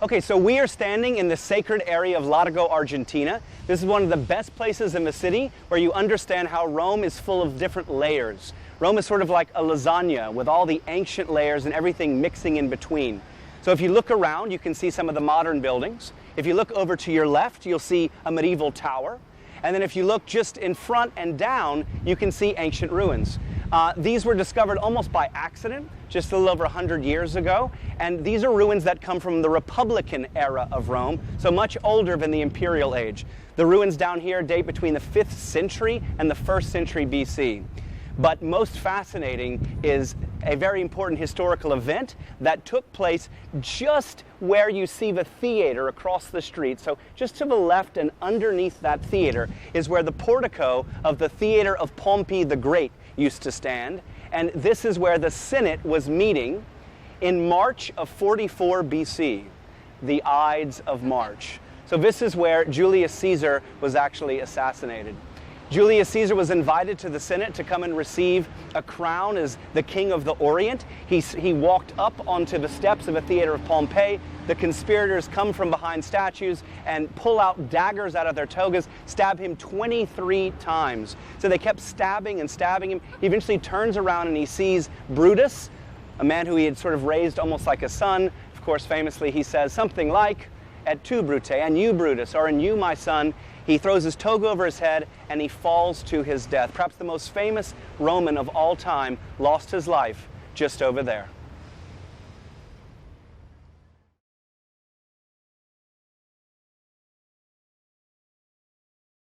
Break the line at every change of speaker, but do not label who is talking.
Okay, so we are standing in the sacred area of Largo, Argentina. This is one of the best places in the city where you understand how Rome is full of different layers. Rome is sort of like a lasagna with all the ancient layers and everything mixing in between. So if you look around, you can see some of the modern buildings. If you look over to your left, you'll see a medieval tower. And then if you look just in front and down, you can see ancient ruins. These were discovered almost by accident, just a little over 100 years ago. And these are ruins that come from the Republican era of Rome, so much older than the imperial age. The ruins down here date between the 5th century and the 1st century BC. But most fascinating is a very important historical event that took place just where you see the theater across the street. So just to the left and underneath that theater is where the portico of the theater of Pompey the Great used to stand. And this is where the Senate was meeting in March of 44 BC, the Ides of March. So this is where Julius Caesar was actually assassinated. Julius Caesar was invited to the Senate to come and receive a crown as the King of the Orient. He walked up onto the steps of a theater of Pompeii. The conspirators come from behind statues and pull out daggers out of their togas, stab him 23 times. So they kept stabbing and stabbing him. He eventually turns around and he sees Brutus, a man who he had sort of raised almost like a son. Of course, famously, he says something like, "Et tu, Brute," and you, Brutus, or "and you, my son." He throws his toga over his head and he falls to his death. Perhaps the most famous Roman of all time lost his life just over there.